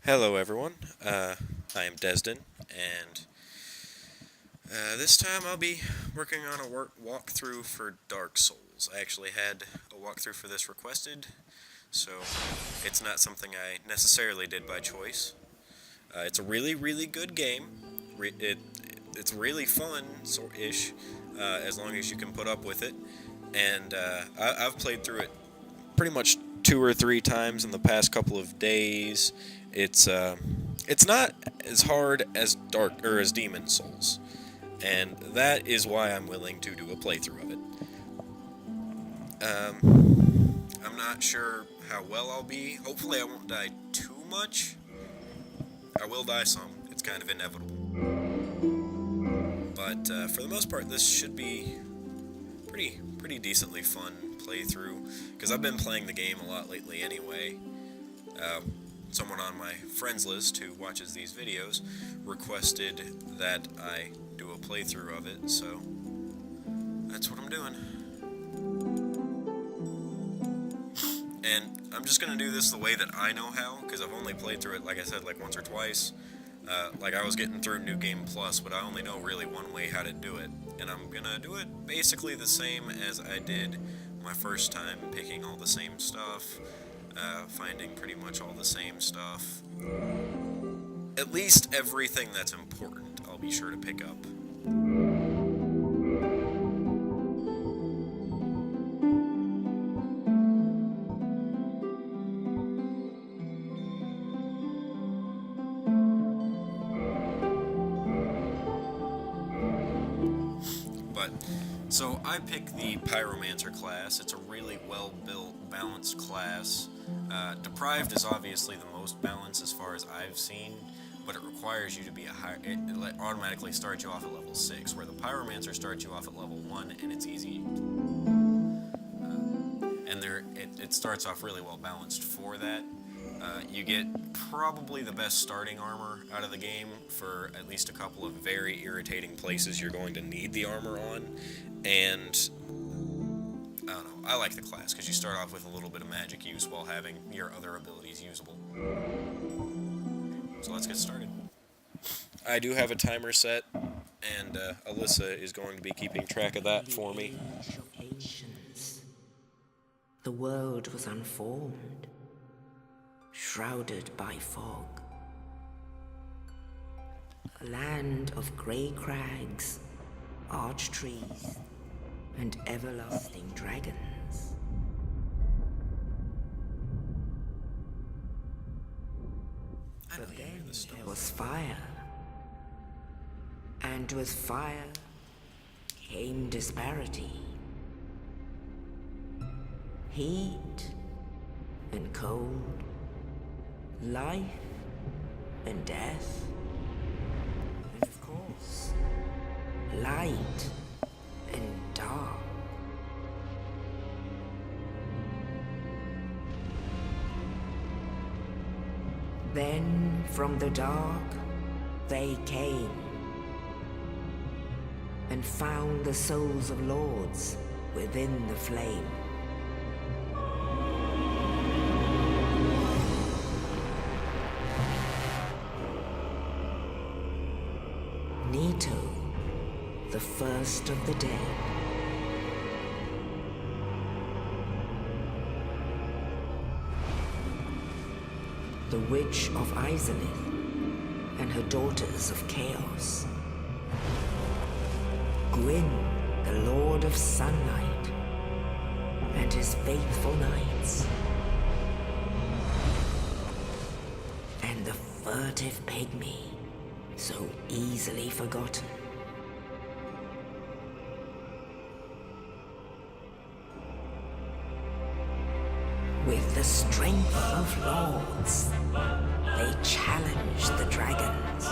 Hello everyone, I am Desden, and this time I'll be working on a walkthrough for Dark Souls. I actually had a walkthrough for this requested, so it's not something I necessarily did by choice. It's a really good game. It's really fun, sort-ish, as long as you can put up with it, and I've played through it pretty much two or three times in the past couple of days. It's not as hard as as Demon Souls, and that is why I'm willing to do a playthrough of it. I'm not sure how well I'll be. Hopefully, I won't die too much. I will die some. It's kind of inevitable. But for the most part, this should be pretty decently fun playthrough, because I've been playing the game a lot lately anyway. Someone on my friends list who watches these videos requested that I do a playthrough of it, so that's what I'm doing. And I'm just going to do this the way that I know how, because I've only played through it, like I said, like once or twice. Like I was getting through New Game Plus, but I only know really one way how to do it. And I'm going to do it basically the same as I did my first time, picking all the same stuff, finding pretty much all the same stuff. At least everything that's important, I'll be sure to pick up. So I picked the Pyromancer class. It's a really well-built, balanced class. Deprived is obviously the most balanced as far as I've seen, but it requires you to be a higher. It automatically starts you off at level 6, where the Pyromancer starts you off at level 1, and it's easy. It starts off really well balanced for that. You get probably the best starting armor out of the game for at least a couple of very irritating places you're going to need the armor on, and I don't know, I like the class because you start off with a little bit of magic use while having your other abilities usable. So let's get started. I do have a timer set, and Alyssa is going to be keeping track of that for me. The world was unformed, shrouded by fog. A land of grey crags, arch trees, and everlasting dragons. But then there was fire, and with fire came disparity. Heat and cold, life and death, and of course, light and dark. Then from the dark they came and found the souls of lords within the flame. The first of the dead. The Witch of Izalith and her daughters of Chaos. Gwyn, the Lord of Sunlight, and his faithful knights. And the furtive pygmy, so easily forgotten. With the strength of lords, they challenged the dragons.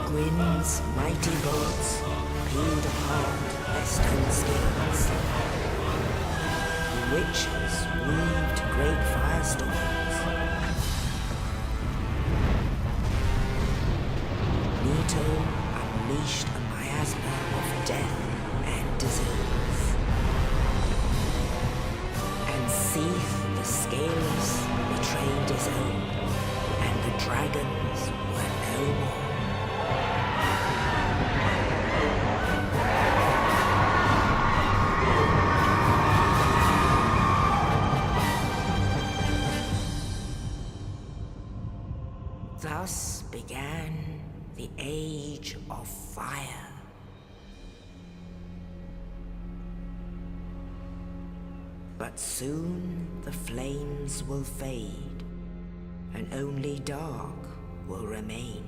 Gwyn's mighty bolts peeled apart their stone skins. The witches weaved great firestorms. Nito unleashed a miasma of death and disease. Seethed the Scaleless betrayed his own, and the dragons were no more. Thus began the Age of Fire. But soon the flames will fade, and only dark will remain.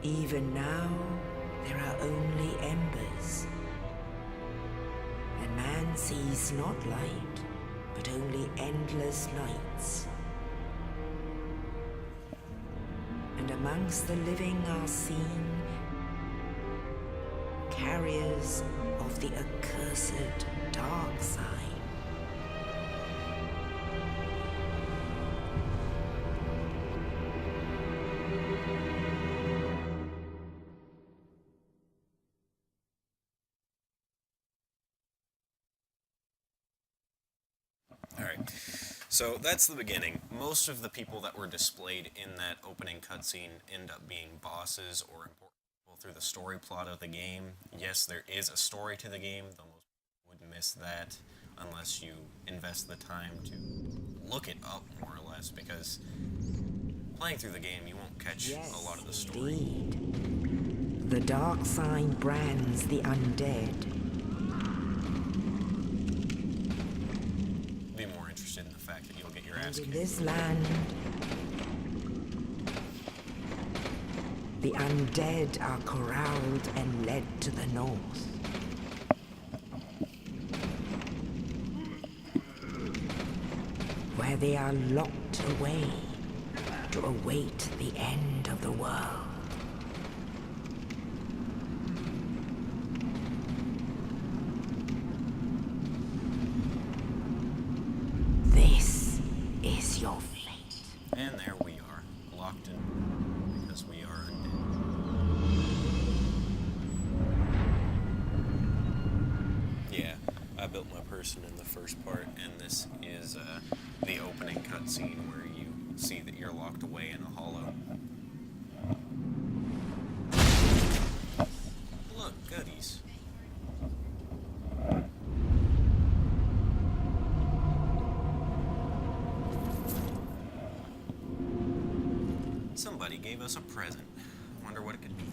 Even now, there are only embers, and man sees not light, but only endless nights. And amongst the living are seen carriers of the accursed dark side. Alright, so that's the beginning. Most of the people that were displayed in that opening cutscene end up being bosses or important people through the story plot of the game. Yes, there is a story to the game, though most people would miss that unless you invest the time to look it up, more or less, because playing through the game you won't catch a lot of the story. Indeed. The dark side brands the undead. Be more interested in the fact that you'll get your ass And in kicked. this land, the undead are corralled and led to the north. Where they are locked away to await the end of the world. This is your fate. And there we are, locked in because we are undead. Yeah, I built my person in the first part, and this is the opening cutscene where you see that you're locked away in a hollow. Look, goodies. Somebody gave us a present. I wonder what it could be.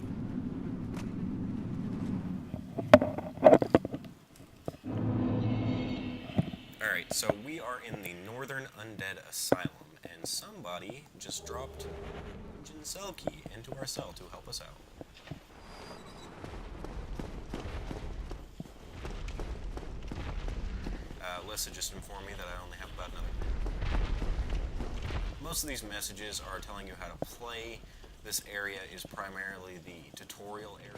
Alright, so we are in the Northern Undead Asylum, and somebody just dropped Jinselki into our cell to help us out. Lissa just informed me that I only have about another minute. Most of these messages are telling you how to play. This area is primarily the tutorial area.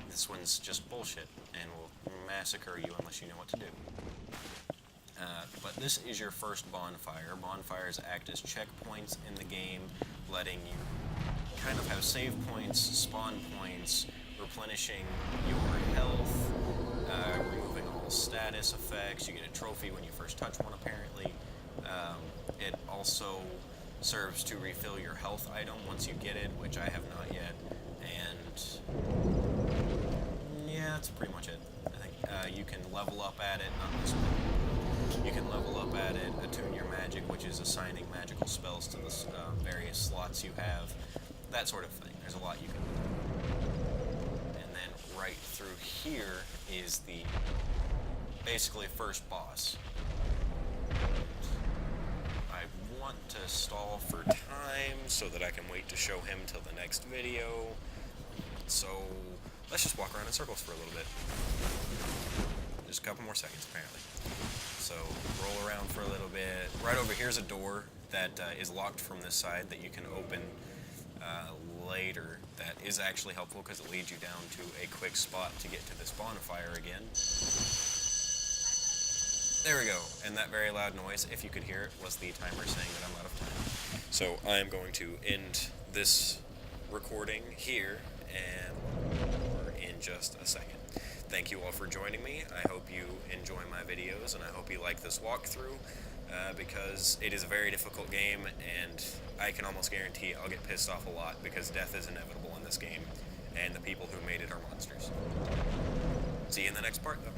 This one's just bullshit and will massacre you unless you know what to do. But this is your first bonfire. Bonfires act as checkpoints in the game, letting you kind of have save points, spawn points, replenishing your health, removing all status effects. You get a trophy when you first touch one, apparently. It also serves to refill your health item once you get it, which I have not yet. And yeah, that's pretty much it. I think you can level up at it, not this one. You can level up at it, attune your magic, which is assigning magical spells to the various slots you have, that sort of thing. There's a lot you can do. And then right through here is the basically first boss. I want to stall for time so that I can wait to show him till the next video. So let's just walk around in circles for a little bit. Just a couple more seconds, apparently. So roll around for a little bit. Right over here's a door that is locked from this side that you can open later. That is actually helpful because it leads you down to a quick spot to get to this bonfire again. There we go. And that very loud noise, if you could hear it, was the timer saying that I'm out of time. So I am going to end this recording here, and we're in just a second. Thank you all for joining me. I hope you enjoy my videos, and I hope you like this walkthrough, because it is a very difficult game, and I can almost guarantee I'll get pissed off a lot, because death is inevitable in this game, and the people who made it are monsters. See you in the next part, though.